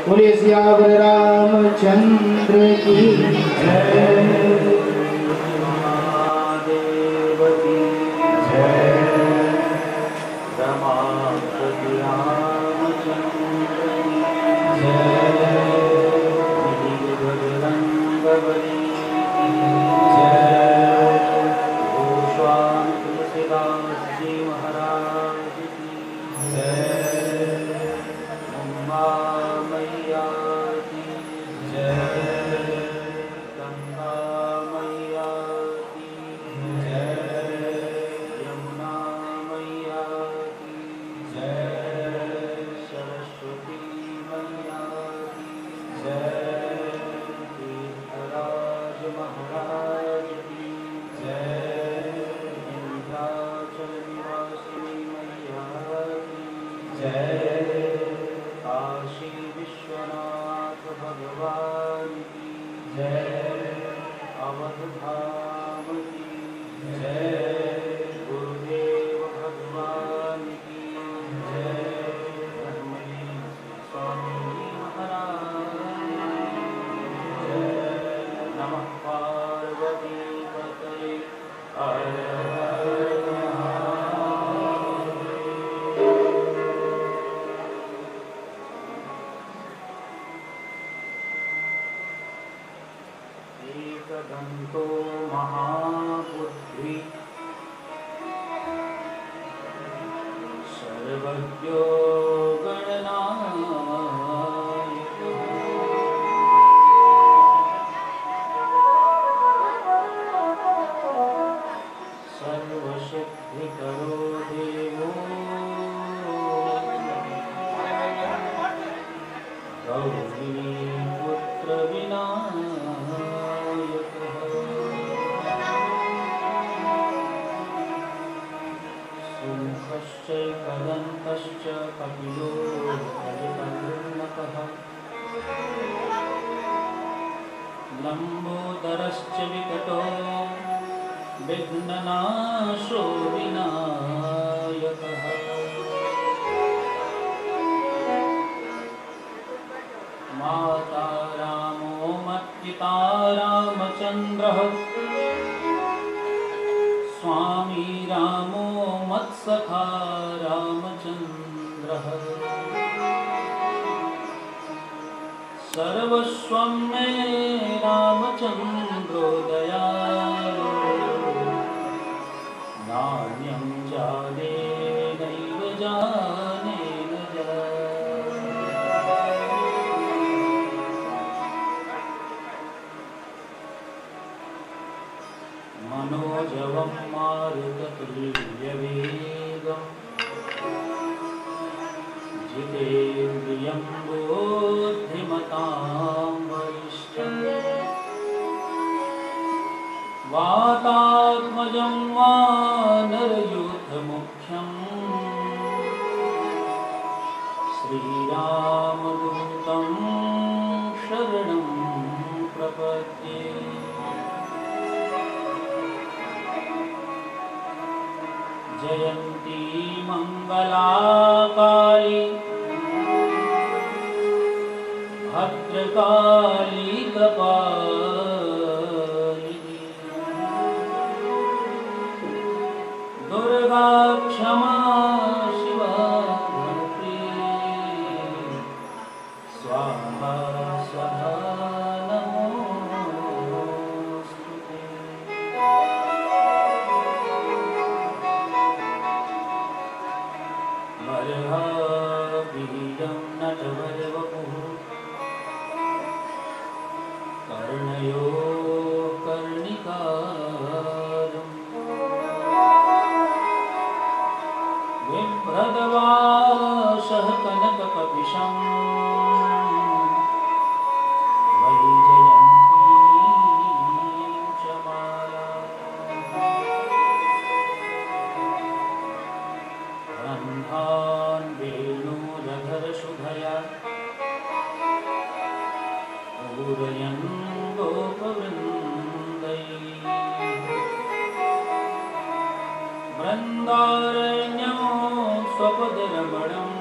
बोलिए सियावर रामचंद्र की जय। महादेव की जय। रमापति रामचंद्र की जय। बजरंगबली की जय। गोस्वामी तुलसीदास जी महाराज की जय। उमा मैया की जय। गंगा मैया की जय। यमुना मैया की जय। सरस्वती मैया की जय। तीर्थराज महाराज की जय। विंध्याचल निवासिनी मैया की जय। काशी विश्वनाथ भगवान की जय। अवध धाम की जय। गुरुदेव भगवान की जय। ब्रह्मलीन स्वामी महाराज की जय। नमः पार्वती पतये हर हर महादेव। एकदन्तो महाबुद्धि सर्वज्ञो गणनायकः सर्वसिद्धिकरो देवो गौरीपुत्र विनायकः सुमुखश्चैकदन्तश्च कपिलो गजकर्णकः लम्बोदरश्च विकटो विघ्ननाशो विनायकः माता रामो मत्पिता रामचन्द्रः स्वामी रामो मत्सखा रामचन्द्रः सर्वस्वं मे रामचन्द्रो दयालु नान्यं जाने नैव जाने न मनोजवं मारुततुल्यवेगं जितेन्द्रियं बुद्धिमतां वरिष्ठं वातात्मजं वानरयूथमुख्यं श्रीरामदूतं शरणं प्रपद्ये। जयन्ती मंगलाकाली भद्रकाली कपालिनी दुर्गा क्षमा शिवा धरित्री स्वाहा स्वधा नमोस्तुते। बीजं नटवरवपुः कर्णयो कर्णिकारं बिभ्रदवासः कनककपिशं वैजयन्तीं च रन्ध्रान् वेणुरधरशुभया पूरयन् गोपवृन्दैः वृन्दारण्यो स्वपदरमणम्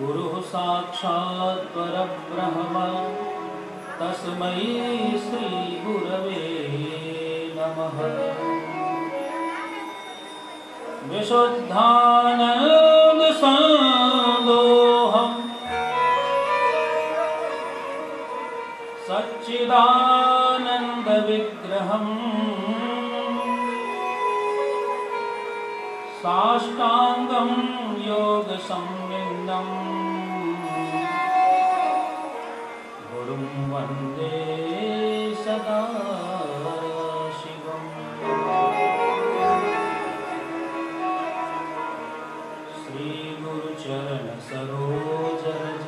गुरुः साक्षात् परब्रह्म तस्मै श्रीगुरवे नमः। विशुद्धानन्दसन्दोहम् सच्चिदानन्दविग्रहम् साष्टाङ्गं योगसंविन्नम् गुरुं वन्दे सदा शिवम्। श्रीगुरुचरणसरोजरज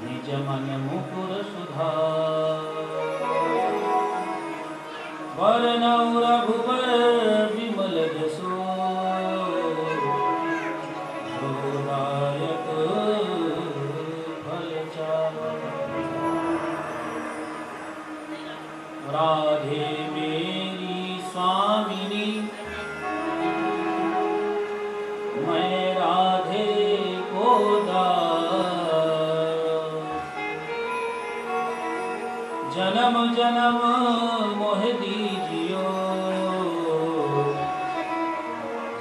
निजमनमुकुरसुधार वर्णौ रघुवर विमल जसो जोदायक फलचार। राधे मेरी स्वामिनी मैं राधे को जन्म जन्म मोह दीजियो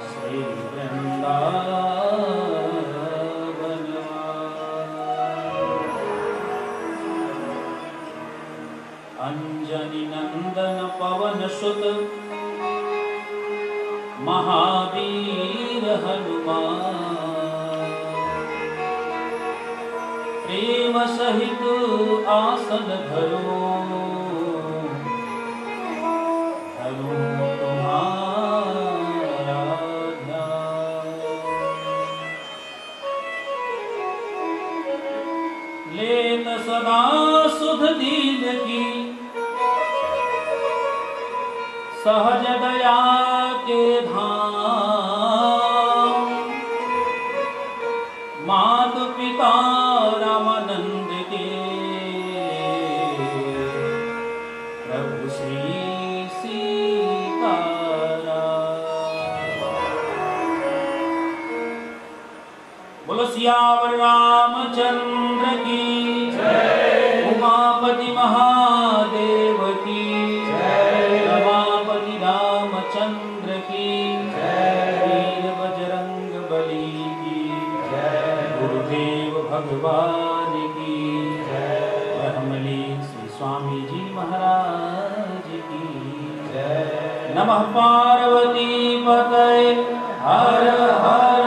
श्री वृंदावन। अंजनी नंदन पवन सुत महावीर हनुमान प्रेम सहित आसन धरो धरो तुम्हारा ध्यान। लेत सदा सुध दीन की सहज दया के धाम। मात पिता रामानंद के प्रभु श्री सीताराम। बोलो सियावर रामचंद्र की उमापति महादेव की रमापति रामचंद्र की वीर बजरंग बली की गुरुदेव भगवान की ब्रह्मली श्री स्वामी जी महाराज की नमः। पार्वती पतये हर हर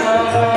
Hare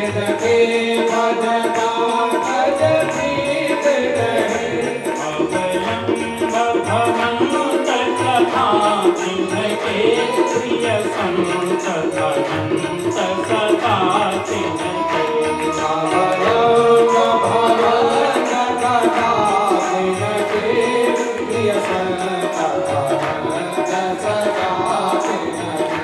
के भजता भज प्रीत रहे भवंत कथा जिनके प्रिय संत भजंत सदा तिनके भवंत कथा जिनके प्रिय संत भजंत सदा तिनके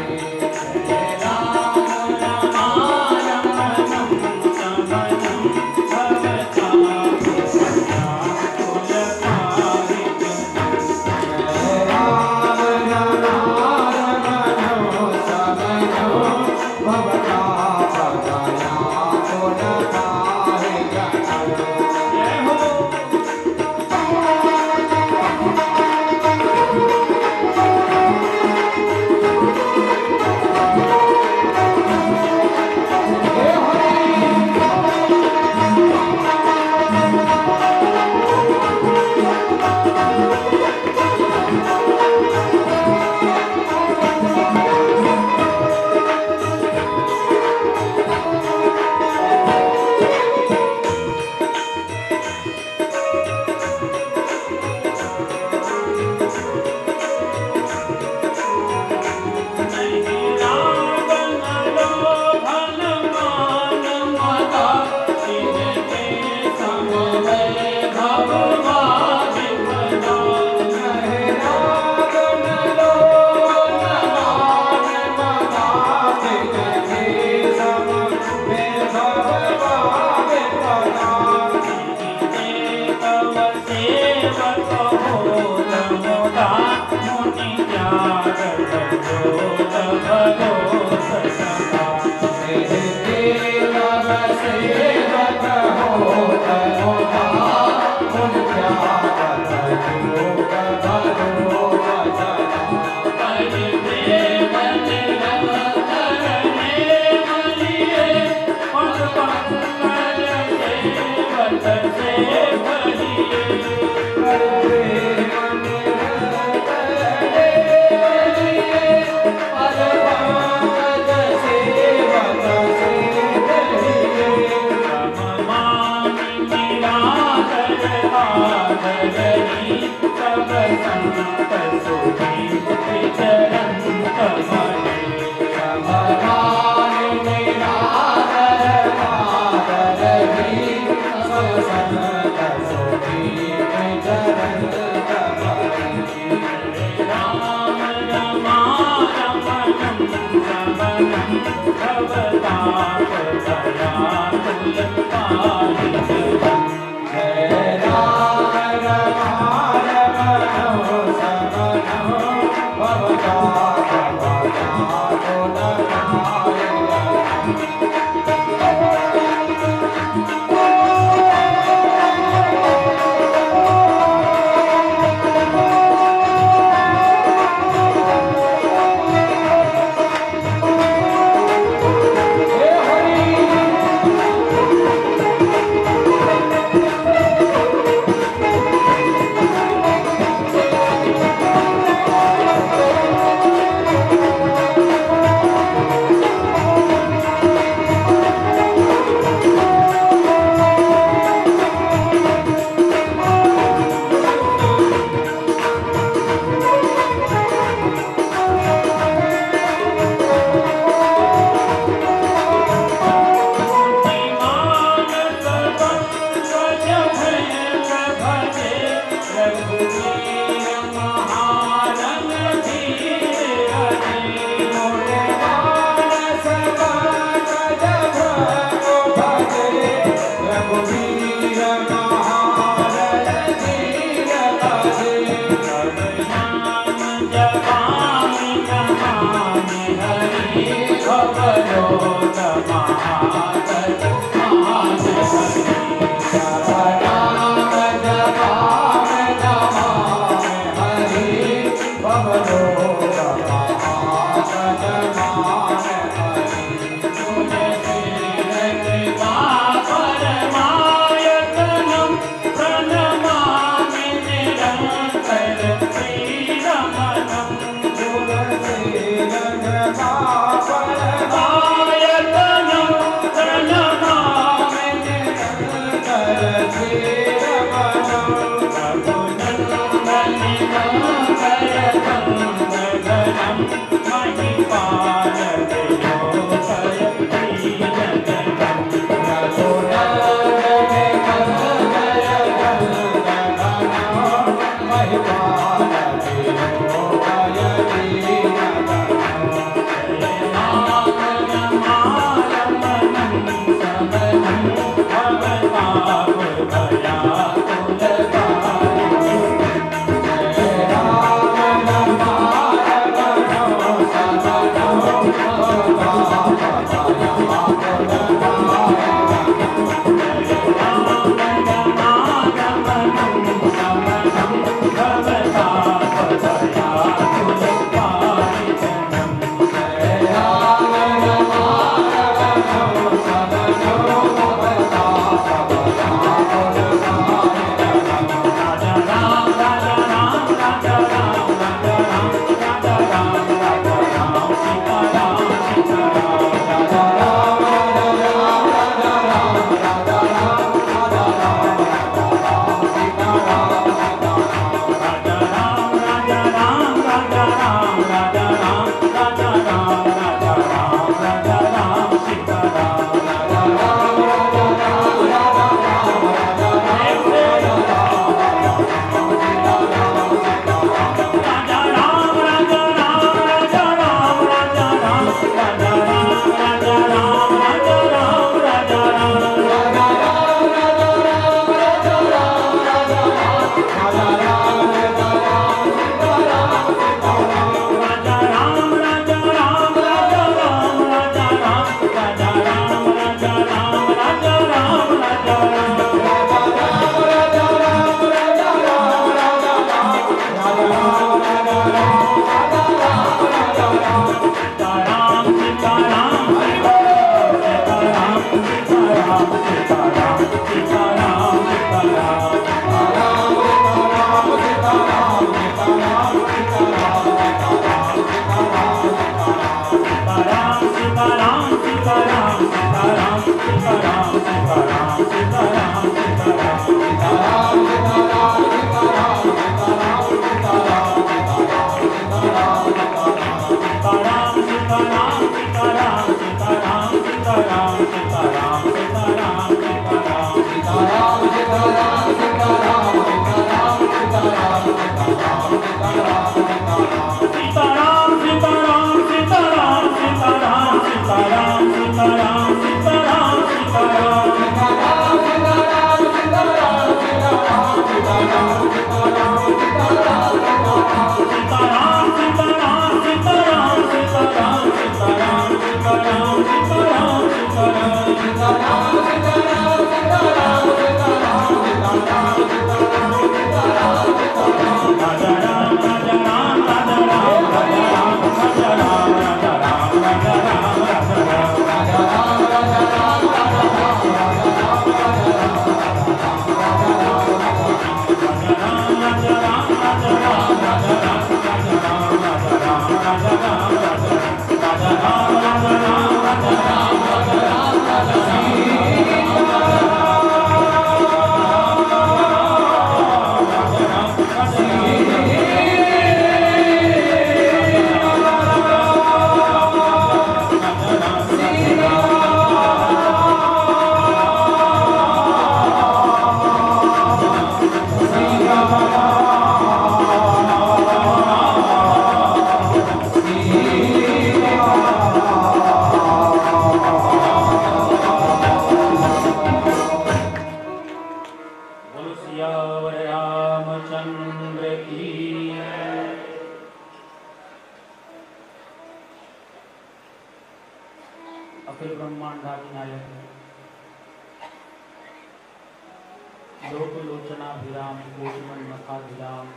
लोकलोचनाभिराम कोटिमन्मथाभिराम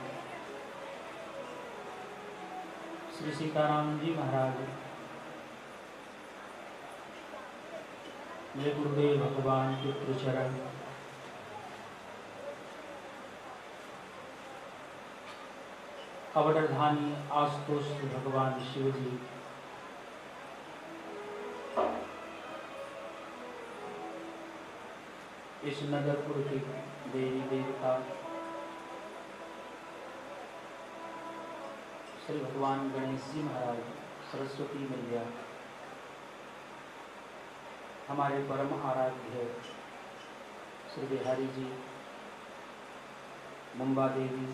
श्री सीताराम जी महाराज, मेरे गुरुदेव भगवान के त्रिचरण, अवडरधानी आशुतोष भगवान शिव जी, इस नगरपुर के देवी देवता श्री भगवान गणेश जी महाराज, सरस्वती मैया, हमारे परम आराध्य श्री बिहारी जी, मुंबा देवी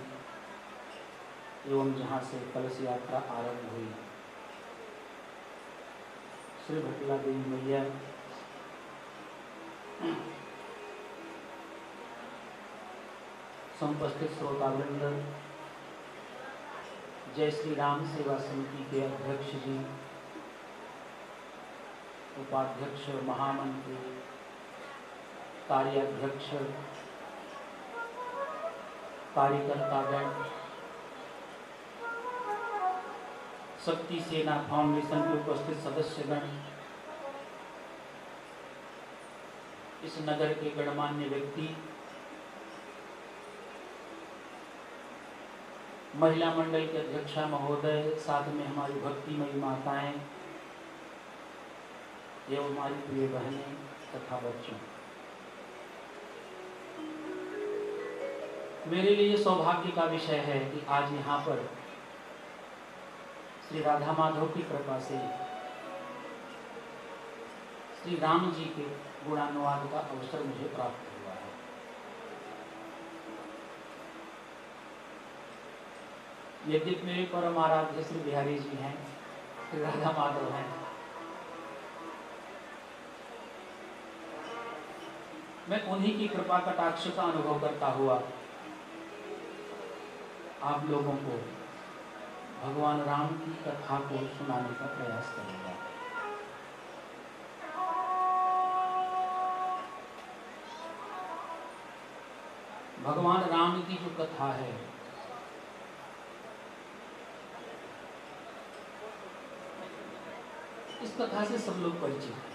एवं जहाँ से कलश यात्रा आरंभ हुई, श्री भटला देवी मैया, समुपस्थित श्रोतावृंद, जय श्री राम सेवा समिति के अध्यक्ष जी, उपाध्यक्ष, महामंत्री, कार्याध्यक्ष, कार्यकर्तागण, शक्ति सेना फाउंडेशन के उपस्थित सदस्यगण, इस नगर के गणमान्य व्यक्ति, महिला मंडल के अध्यक्षा महोदय, साथ में हमारी भक्तिमयी माताएं एवं हमारी प्रिय बहनें तथा बच्चों, मेरे लिए सौभाग्य का विषय है कि आज यहाँ पर श्री राधा माधव की कृपा से श्री राम जी के गुणानुवाद का अवसर मुझे प्राप्त हुआ है। यद्यपि मेरे परम आराध्य श्री बिहारी जी हैं, श्री राधा माधव हैं, मैं उन्हीं की कृपा कटाक्ष का अनुभव करता हुआ आप लोगों को भगवान राम की कथा को सुनाने का प्रयास करूंगा। भगवान राम की जो कथा है, इस कथा से सब लोग परिचित हैं।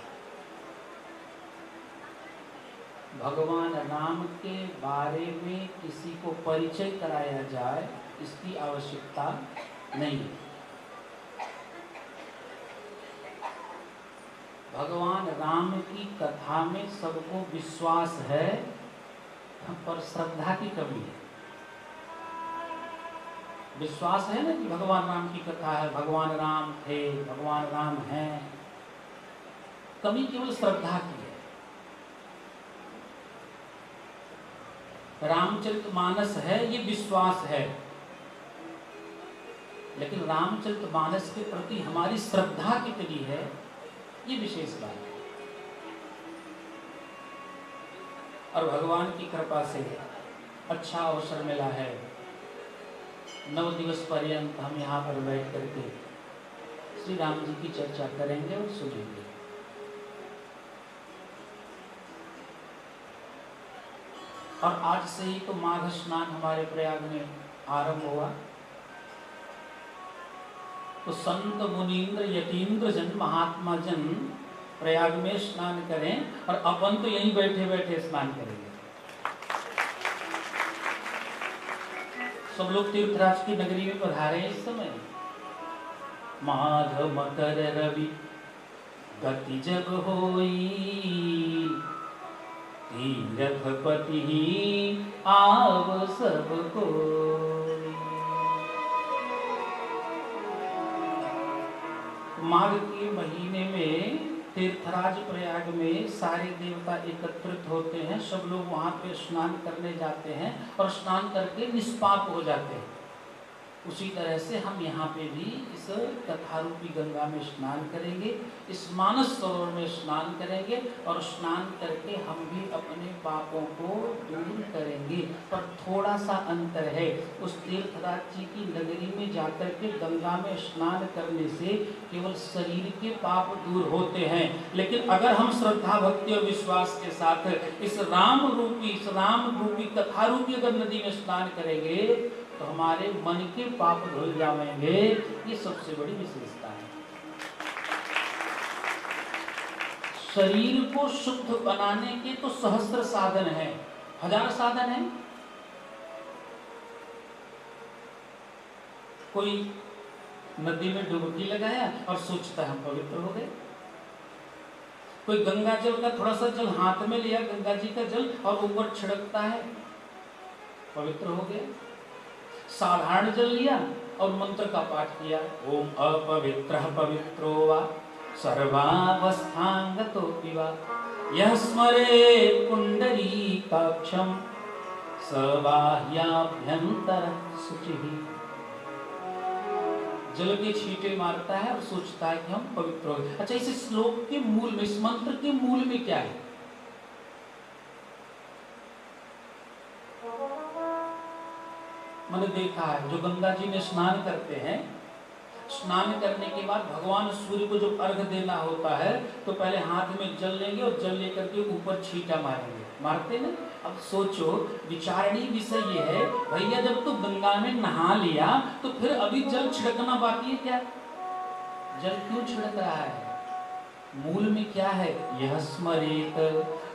भगवान राम के बारे में किसी को परिचय कराया जाए, इसकी आवश्यकता नहीं है। भगवान राम की कथा में सबको विश्वास है, पर श्रद्धा की कमी है। विश्वास है ना कि भगवान राम की कथा है, भगवान राम थे, भगवान राम हैं, कमी केवल श्रद्धा की है। रामचरितमानस है, ये विश्वास है, लेकिन रामचरितमानस के प्रति हमारी श्रद्धा कितनी है, ये विशेष बात है। और भगवान की कृपा से अच्छा अवसर मिला है, 9 दिवस पर्यंत हम यहाँ पर बैठ करके श्री राम जी की चर्चा करेंगे और सुनेंगे। और आज से ही तो माघ स्नान हमारे प्रयाग में आरंभ हुआ, तो संत मुनीन्द्र यतीन्द्र जन महात्मा जन प्रयाग में स्नान करें और अपन तो यहीं बैठे बैठे स्नान करेंगे। सब लोग तीर्थराज की नगरी में पधारे हैं इस समय। माघ मकर रवि गति जब होई, तीर्थपति आव सब कोई। माघ के महीने में तीर्थराज प्रयाग में सारे देवता एकत्रित होते हैं, सब लोग वहां पे स्नान करने जाते हैं और स्नान करके निष्पाप हो जाते हैं। उसी तरह से हम यहाँ पे भी इस कथा रूपी गंगा में स्नान करेंगे, इस मानस सरोवर में स्नान करेंगे और स्नान करके हम भी अपने पापों को दूर करेंगे। पर थोड़ा सा अंतर है, उस तीर्थराज जी की नगरी में जाकर के गंगा में स्नान करने से केवल शरीर के पाप दूर होते हैं, लेकिन अगर हम श्रद्धा भक्ति और विश्वास के साथ इस राम रूपी कथा रूपी अगर नदी में स्नान करेंगे तो हमारे मन के पाप धुल जाएंगे। ये सबसे बड़ी विशेषता है। शरीर को शुद्ध बनाने के तो सहस्त्र साधन हैं, 1000 साधन हैं। कोई नदी में डुबकी लगाया और सोचता है हम पवित्र हो गए। कोई गंगा जल का थोड़ा सा जल हाथ में लिया, गंगा जी का जल, और ऊपर छिड़कता है, पवित्र हो गए। साधारण जल लिया और मंत्र का पाठ किया, ओम अपवित्रः पवित्रो वा सर्वावस्थांगतोऽपि वा यः स्मरेत् पुंडरीकाक्षं स बाह्याभ्यन्तरः शुचिः। जल के छींटे मारता है और सोचता है कि हम पवित्र हो गए। अच्छा, इस श्लोक के मूल में, इस मंत्र के मूल में क्या है? मैंने देखा है जो गंगा जी में स्नान करते हैं, स्नान करने के बाद भगवान सूर्य को जो अर्घ देना होता है तो पहले हाथ में जल लेंगे और जल लेकर के ऊपर छींटा मारेंगे, मारते ना। अब सोचो, विचारणीय विषय ये है, भैया जब तू गंगा में नहा लिया तो फिर अभी जल छिड़कना बाकी है क्या? जल क्यों छिड़क रहा है? मूल में क्या है? यह स्मरेत,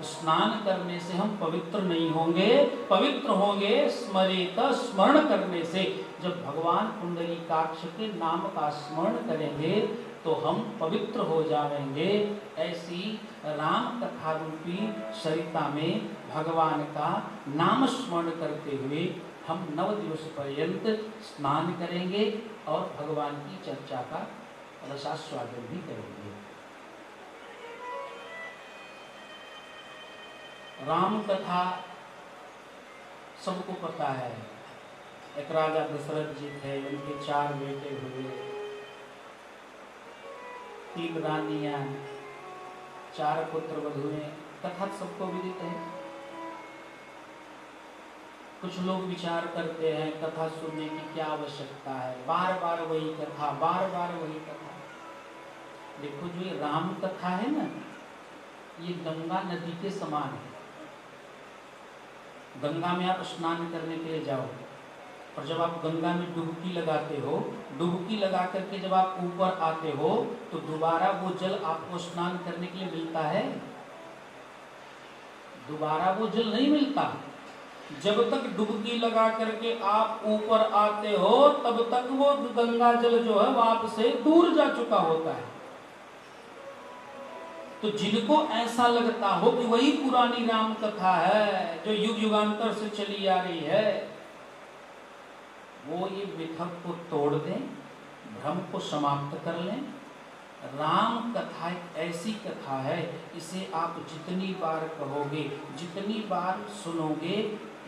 स्नान करने से हम पवित्र नहीं होंगे, पवित्र होंगे स्मरेत, स्मरण करने से। जब भगवान पुंडरीकाक्ष के नाम का स्मरण करेंगे तो हम पवित्र हो जाएंगे। ऐसी राम कथा रूपी सरिता में भगवान का नाम स्मरण करते हुए हम 9 दिवस पर्यंत स्नान करेंगे और भगवान की चर्चा का रसास्वादन भी करेंगे। राम कथा सबको पता है। एक राजा दशरथ जी थे, उनके 4 बेटे हुए, 3 रानियां, 4 पुत्र वधुएं। कथा सबको विदित है। कुछ लोग विचार करते हैं कथा सुनने की क्या आवश्यकता है, बार बार वही कथा, बार बार वही कथा। देखो, जो ये राम कथा है ना, ये गंगा नदी के समान है। गंगा में आप स्नान करने के लिए जाओ और जब आप गंगा में डुबकी लगाते हो, डुबकी लगा करके जब आप ऊपर आते हो तो दोबारा वो जल आपको स्नान करने के लिए मिलता है? दोबारा वो जल नहीं मिलता। जब तक डुबकी लगा करके आप ऊपर आते हो तब तक वो गंगा जल जो है वो आपसे दूर जा चुका होता है। तो जिनको ऐसा लगता हो कि वही पुरानी राम कथा है जो युग युगांतर से चली आ रही है, वो ये मिथक को तोड़ दें, भ्रम को समाप्त कर लें। राम कथा एक ऐसी कथा है, इसे आप जितनी बार कहोगे, जितनी बार सुनोगे,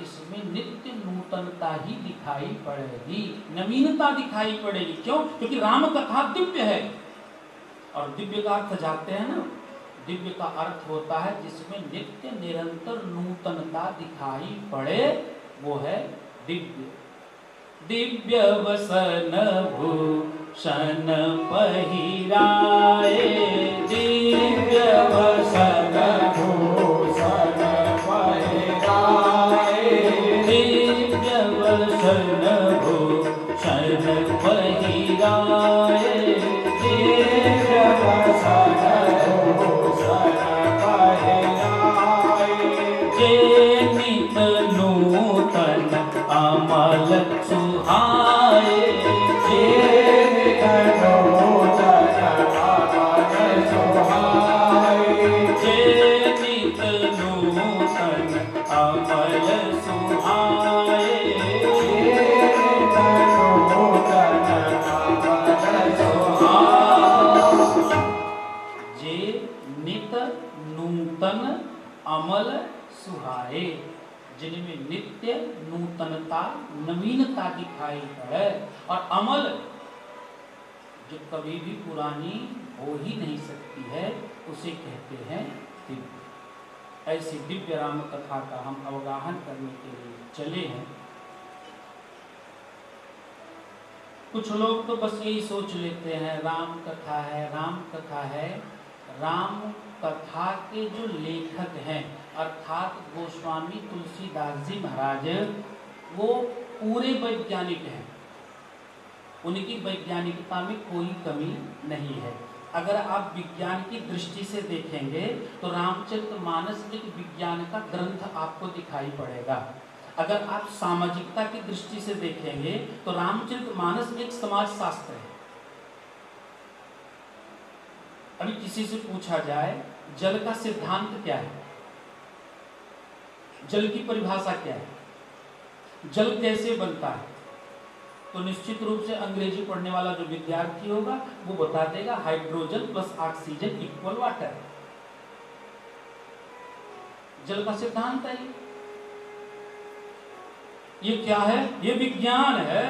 इसमें नित्य नूतनता ही दिखाई पड़ेगी, नवीनता दिखाई पड़ेगी। क्यों? क्योंकि राम कथा दिव्य है। और दिव्य का अर्थ जानते हैं ना? दिव्य का अर्थ होता है जिसमें नित्य निरंतर नूतनता दिखाई पड़े, वो है दिव्य। दिव्य वसन भूषण पहिराए, दिव्य वसन भूषण पहिराए, दिव्य वसन भूषण पहिराए, दिव्य वसन भूषण पहिराए, जे नित नूतन अमल सुहाए, जे नित नूतन अमल सुहाए, जे नित नूतन अमल सुहाए, जे नित नूतन अमल सुहाए, जे नित नूतन अमल सुहाए। जिनमें नित्य नूतनता नवीनता दिखाई पड़े, और अमल जो कभी भी पुरानी हो ही नहीं सकती है उसे कहते हैं दिव्य। ऐसी दिव्य राम कथा का हम अवगाहन करने के लिए चले हैं। कुछ लोग तो बस यही सोच लेते हैं राम कथा है, राम कथा है। राम कथा के जो लेखक हैं अर्थात गोस्वामी तुलसीदास जी महाराज, वो पूरे वैज्ञानिक हैं, उनकी वैज्ञानिकता में कोई कमी नहीं है। अगर आप विज्ञान की दृष्टि से देखेंगे तो रामचरितमानस एक विज्ञान का ग्रंथ आपको दिखाई पड़ेगा। अगर आप सामाजिकता की दृष्टि से देखेंगे तो रामचरितमानस एक समाज शास्त्र है। अभी किसी से पूछा जाए जल का सिद्धांत क्या है, जल की परिभाषा क्या है, जल कैसे बनता है, तो निश्चित रूप से अंग्रेजी पढ़ने वाला जो विद्यार्थी होगा वो बता देगा hydrogen plus oxygen equal water. जल का सिद्धांत है ये क्या है? ये विज्ञान है।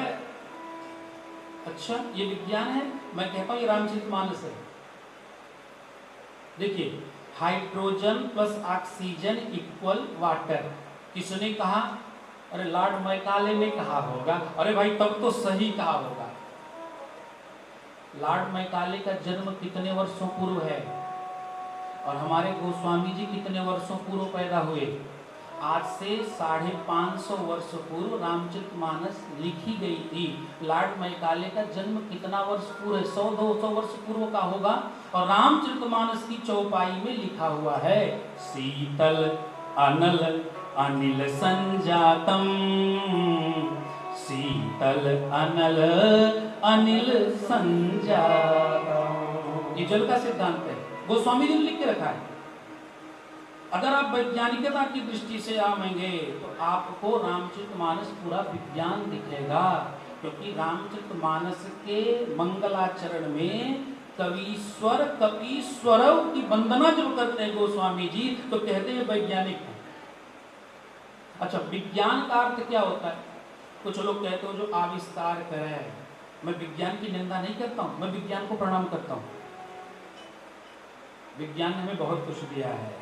अच्छा, ये विज्ञान है? मैं कहता हूं ये रामचरितमानस है। देखिए, hydrogen plus oxygen equal water किसने कहा? अरे लॉर्ड मैकाले ने कहा होगा। अरे भाई तब तो सही कहा होगा। लॉर्ड मैकाले का जन्म कितने वर्षों पूर्व है और हमारे गोस्वामी जी कितने वर्षों पूर्व पैदा हुए? आज से 550 वर्ष पूर्व रामचरितमानस लिखी गई थी। लॉर्ड मैकाले का जन्म कितना वर्ष पूर्व है? 100-200 वर्ष पूर्व का होगा। और रामचरितमानस की चौपाई में लिखा हुआ है शीतल अनल अनिल संजातम, शीतल अनल अनिल संजातम। ये जल का सिद्धांत है, गोस्वामी जी ने लिख के रखा है। अगर आप वैज्ञानिकता की दृष्टि से आएंगे तो आपको रामचरितमानस पूरा विज्ञान दिखेगा, क्योंकि रामचरितमानस के मंगलाचरण में कवीश्वर कपीश्वरव की वंदना जब करते हैं गोस्वामी जी तो कहते हैं वैज्ञानिक है। अच्छा, विज्ञान का अर्थ क्या होता है? कुछ लोग कहते हो जो आविष्कार करे। मैं विज्ञान की निंदा नहीं करता हूं, मैं विज्ञान को प्रणाम करता हूं। विज्ञान ने हमें बहुत कुछ दिया है,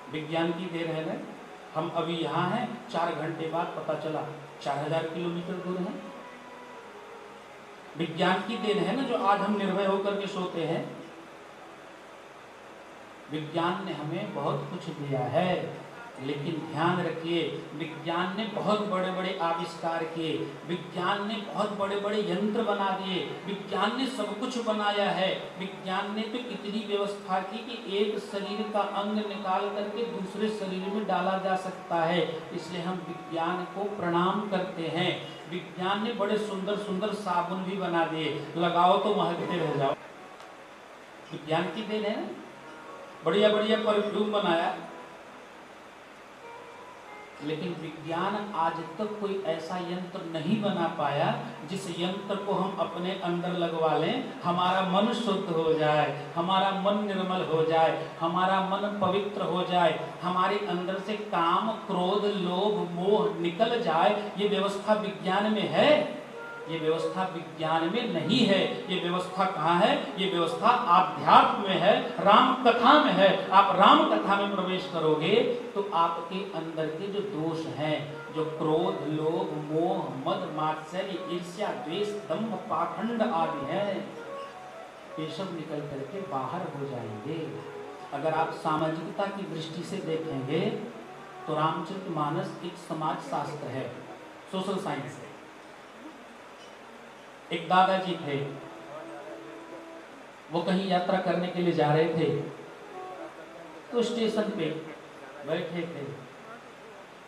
विज्ञान की देर है ना। हम अभी यहाँ हैं, 4 घंटे बाद पता चला 4000 किलोमीटर दूर है। विज्ञान की देन है ना जो आज हम निर्भय होकर के सोते हैं। विज्ञान ने हमें बहुत कुछ दिया है, लेकिन ध्यान रखिए विज्ञान ने बहुत बड़े बड़े आविष्कार किए, विज्ञान ने बहुत बड़े बड़े यंत्र बना दिए, विज्ञान ने सब कुछ बनाया है। विज्ञान ने तो इतनी व्यवस्था की कि एक शरीर का अंग निकाल करके दूसरे शरीर में डाला जा सकता है। इसलिए हम विज्ञान को प्रणाम करते हैं। विज्ञान ने बड़े सुंदर सुंदर साबुन भी बना दिए, लगाओ तो महकते रह जाओ। विज्ञान की देन है। बढ़िया बढ़िया परफ्यूम बनाया, लेकिन विज्ञान आज तक कोई ऐसा यंत्र नहीं बना पाया जिस यंत्र को हम अपने अंदर लगवा लें, हमारा मन शुद्ध हो जाए, हमारा मन निर्मल हो जाए, हमारा मन पवित्र हो जाए, हमारे अंदर से काम क्रोध लोभ मोह निकल जाए। ये व्यवस्था विज्ञान में है, ये व्यवस्था विज्ञान में नहीं है। ये व्यवस्था कहाँ है? ये व्यवस्था आध्यात्म में है, राम कथा में है। आप राम कथा में प्रवेश करोगे तो आपके अंदर के जो दोष हैं, जो क्रोध लोभ मोह मद मात्सर्य ईर्ष्या द्वेष दंभ पाखंड आदि हैं, ये सब निकल करके बाहर हो जाएंगे। अगर आप सामाजिकता की दृष्टि से देखेंगे तो रामचरितमानस एक समाज शास्त्र है, सोशल साइंस है। एक दादाजी थे, वो कहीं यात्रा करने के लिए जा रहे थे, तो स्टेशन पे बैठे थे।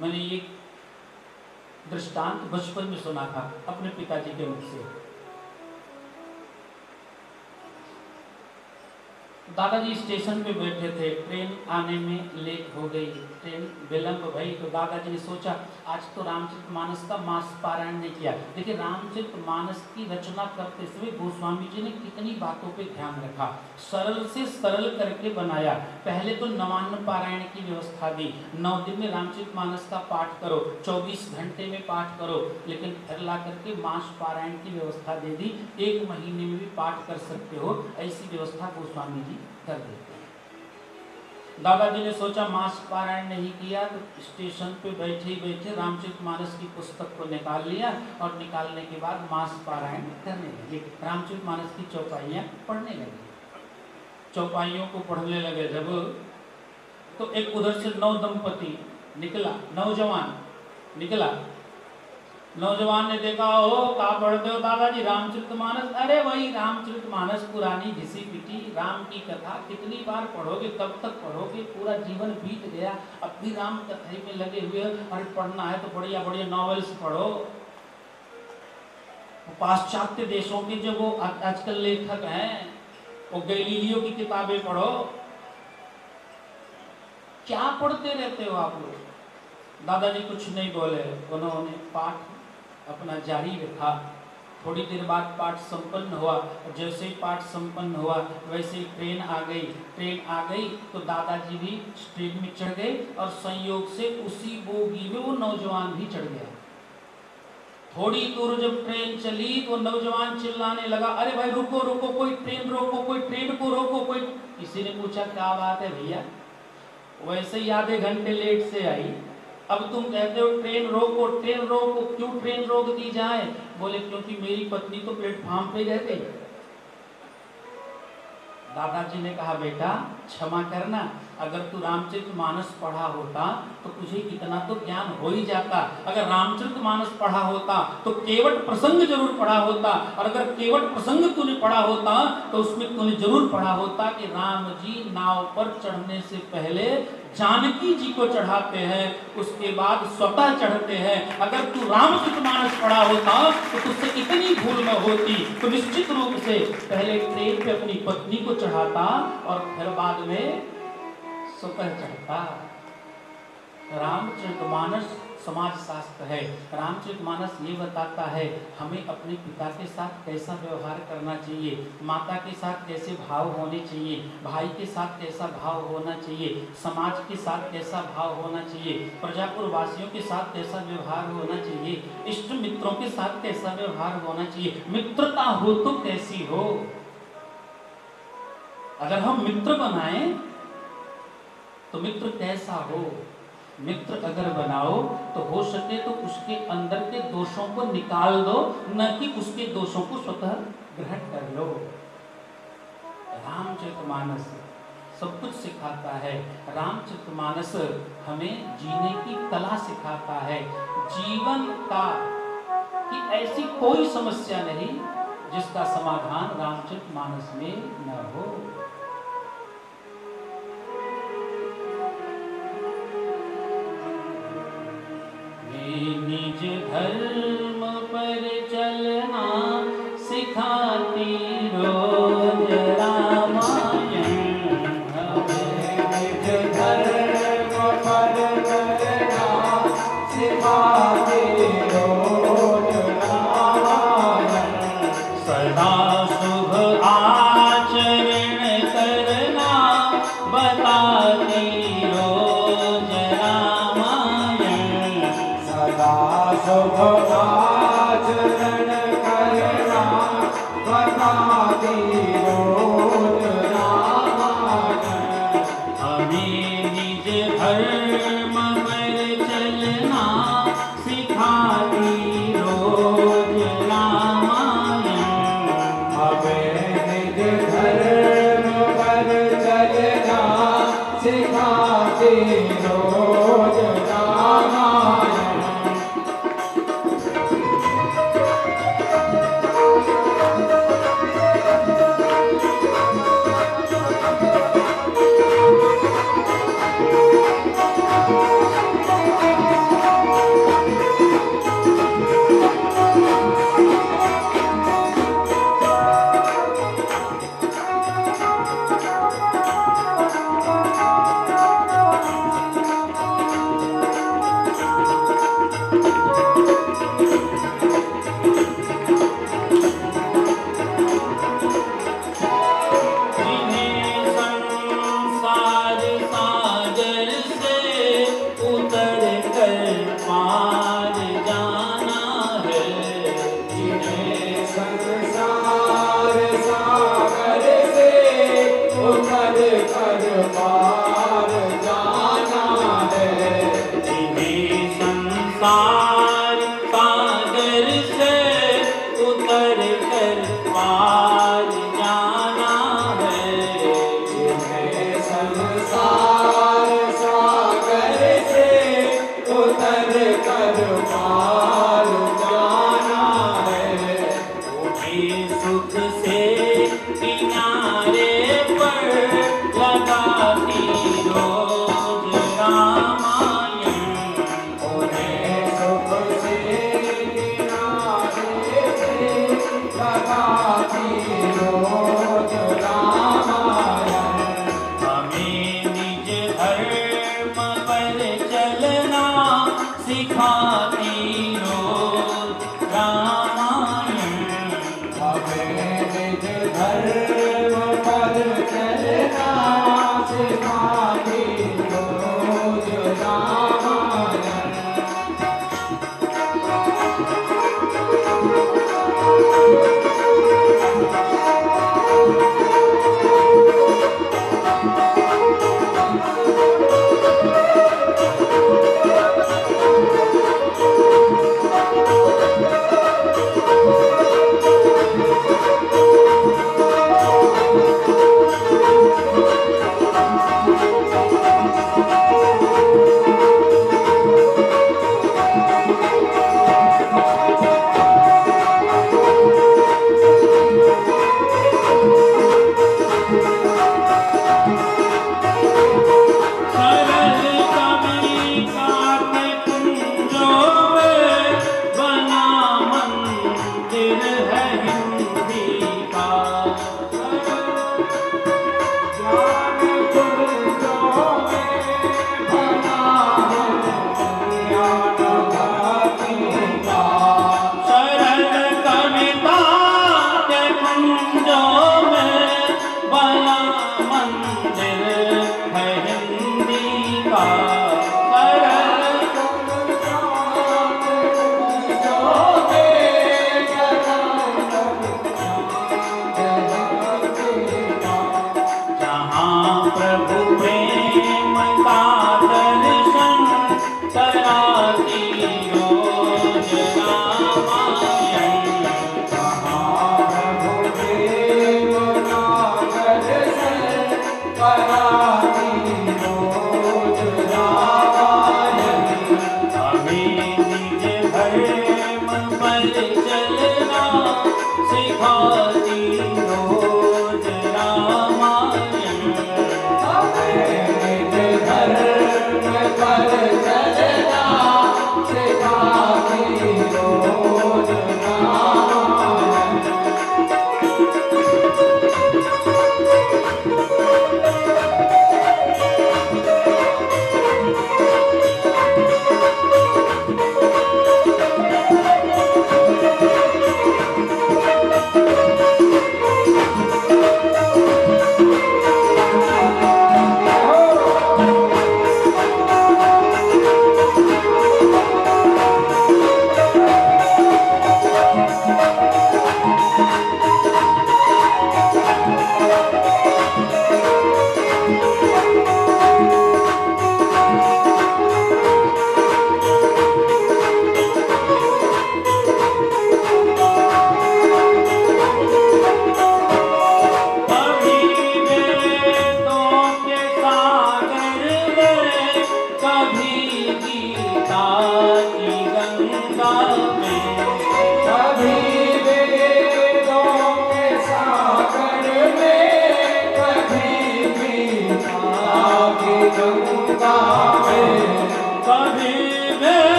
मैंने ये दृष्टांत बचपन में सुना था अपने पिताजी के मुख से। दादाजी स्टेशन पे बैठे थे, ट्रेन आने में लेट हो गई, ट्रेन विलंब भई। तो दादाजी ने सोचा आज तो रामचरितमानस का मास पारायण नहीं किया। देखिए रामचरितमानस की रचना करते समय गोस्वामी जी ने कितनी बातों पे ध्यान रखा, सरल से सरल करके बनाया। पहले तो नवान्न पारायण की व्यवस्था दी, 9 दिन में रामचरितमानस का पाठ करो, 24 घंटे में पाठ करो, लेकिन फिर ला करके मास पारायण की व्यवस्था दे दी, 1 महीने में भी पाठ कर सकते हो, ऐसी व्यवस्था गोस्वामी जी कर देते हैं। दादाजी ने सोचा मास पारायण नहीं किया, तो स्टेशन पे बैठे ही बैठे रामचरितमानस की पुस्तक को निकाल लिया और निकालने के बाद मास पारायण करने लगे। रामचरितमानस की चौपाइयाँ पढ़ने लगे, चौपाइयों को पढ़ने लगे जब, तो एक उधर से नौ दंपति निकला, नौजवान निकला। नौजवान ने देखा, ओ का पढ़ते हो दादाजी? रामचरितमानस। अरे वही रामचरितमानस, पुरानी घिसी पिटी राम की कथा, कितनी बार पढ़ोगे, कब तक पढ़ोगे, पूरा जीवन बीत गया, अब भी राम कथा में लगे हुए। अरे पढ़ना है तो बढ़िया बढ़िया नॉवेल्स पढ़ो, पाश्चात्य देशों के जो वो आजकल लेखक हैं, वो गैलीलियो की किताबें पढ़ो। क्या पढ़ते रहते हो आप लोग? दादाजी कुछ नहीं बोले, उन्होंने पाठ अपना जारी रखा। थोड़ी देर बाद पाठ संपन्न हुआ, जैसे ही पाठ संपन्न हुआ वैसे ही ट्रेन आ गई। ट्रेन आ गई तो दादाजी भी ट्रेन में चढ़ गए और संयोग से उसी बोगी में वो नौजवान भी चढ़ गया। थोड़ी दूर जब ट्रेन चली तो नौजवान चिल्लाने लगा, अरे भाई रुको रुको, कोई ट्रेन रोको, कोई ट्रेन को रोको, कोई। किसी ने पूछा क्या बात है भैया? वैसे ही आधे घंटे लेट से आई, अब तुम कहते हो ट्रेन रोको, ट्रेन रोको, क्यों ट्रेन रोक दी जाए? बोले क्योंकि मेरी पत्नी तो प्लेटफॉर्म पे रह गई। दादाजी ने कहा बेटा क्षमा करना, अगर तू रामचरितमानस पढ़ा होता तो तुझे इतना तो ज्ञान हो ही जाता। अगर रामचरितमानस पढ़ा होता तो केवट प्रसंग जरूर पढ़ा होता, और अगर केवट प्रसंग तूने पढ़ा होता तो उसमें तूने जरूर पढ़ा होता कि राम जी नाव पर चढ़ने से पहले जानकी जी को चढ़ाते हैं, उसके बाद स्वतः चढ़ते हैं। अगर तू रामचरितमानस पढ़ा होता तो तुझसे इतनी भूल न होती, तो निश्चित रूप से पहले ट्रेन पे अपनी पत्नी को चढ़ाता और फिर बाद में स्वतः चढ़ता। रामचरितमानस समाज शास्त्र है। रामचरितमानस ये बताता है हमें अपने पिता के साथ कैसा व्यवहार करना चाहिए, माता के साथ कैसे भाव होने चाहिए, भाई के साथ कैसा भाव होना चाहिए, समाज के साथ कैसा भाव होना चाहिए, प्रजापुर वासियों के साथ कैसा व्यवहार होना चाहिए, इष्ट मित्रों के साथ कैसा व्यवहार होना चाहिए, मित्रता हो तो कैसी हो। अगर हम मित्र बनाएं तो मित्र कैसा हो? मित्र अगर बनाओ तो हो सके तो उसके अंदर के दोषों को निकाल दो, न कि उसके दोषों को स्वतः ग्रहण कर लो। रामचरितमानस सब कुछ सिखाता है। रामचरितमानस हमें जीने की कला सिखाता है। जीवन का कि ऐसी कोई समस्या नहीं जिसका समाधान रामचरितमानस में न हो। निज धर्म पर चलना सिखाती रोज रामायण, निज धर्म पर चलना सिखाती रोज रामायण, सदा शुभ आचरण करना बताती रोज रामायण, सदा शुभ आचरण करना बताती रोज रामायण, हमें निज धर्म पर चलना सिखाती रोज रामायण, हमें निज धर्म पर चलना सिखाती रोज रामायण।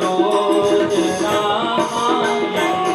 रोज रामायण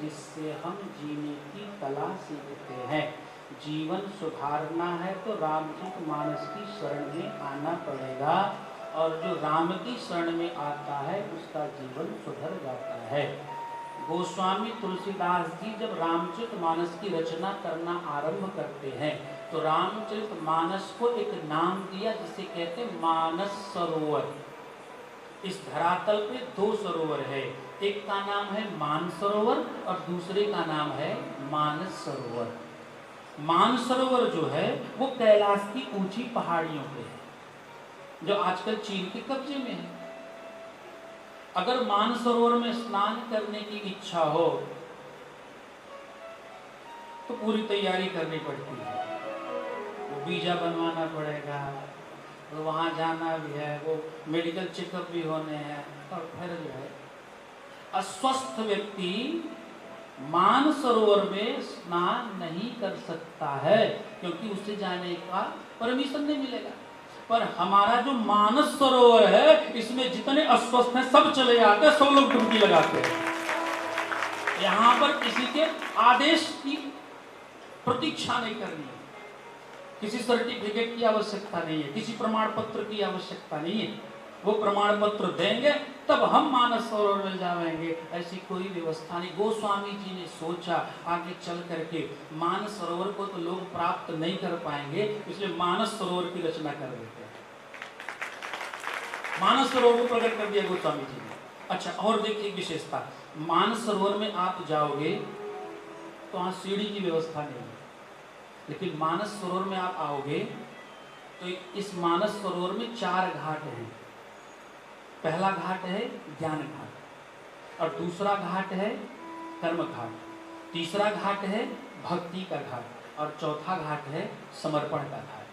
जिससे हम जीने की कला सीखते हैं। जीवन सुधारना है तो रामचरितमानस की शरण में आना पड़ेगा, और जो राम की शरण में आता है उसका जीवन सुधर जाता है। गोस्वामी तुलसीदास जी जब रामचरितमानस की रचना करना आरंभ करते हैं तो रामचरितमानस को एक नाम दिया जिसे कहते हैं मानस सरोवर। इस धरातल पे दो सरोवर है, एक का नाम है मान सरोवर और दूसरे का नाम है मानस सरोवर। मान सरोवर जो है वो कैलाश की ऊंची पहाड़ियों पे है, जो आजकल चीन के कब्जे में है। अगर मानसरोवर में स्नान करने की इच्छा हो तो पूरी तैयारी करनी पड़ती है। वो वीजा बनवाना पड़ेगा, तो वहाँ जाना भी है, वो मेडिकल चेकअप भी होने हैं, और फिर जो है अस्वस्थ व्यक्ति मानसरोवर में स्नान नहीं कर सकता है, क्योंकि उसे जाने का परमिशन नहीं मिलेगा। पर हमारा जो मानस सरोवर है इसमें जितने अस्वस्थ हैं सब चले आते हैं, सब लोग डुबकी लगाते हैं। यहाँ पर किसी के आदेश की प्रतीक्षा नहीं करनी है, किसी सर्टिफिकेट की आवश्यकता नहीं है, किसी प्रमाण पत्र की आवश्यकता नहीं है। वो प्रमाण पत्र देंगे तब हम मानस सरोवर में जाएंगे, ऐसी कोई व्यवस्था नहीं। गोस्वामी जी ने सोचा आगे चल करके मानस सरोवर को तो लोग प्राप्त नहीं कर पाएंगे, इसलिए मानस सरोवर की रचना कर देते हैं। मानस सरोवर को प्रकट कर दिया गोस्वामी जी ने। अच्छा, और देखिए विशेषता, मानस सरोवर में आप जाओगे तो वहां सीढ़ी की व्यवस्था नहीं है, लेकिन मानस सरोवर में आप आओगे तो इस मानस सरोवर में 4 घाट हैं। पहला घाट है ज्ञान घाट, और दूसरा घाट है कर्म घाट, तीसरा घाट है भक्ति का घाट, और चौथा घाट है समर्पण का घाट।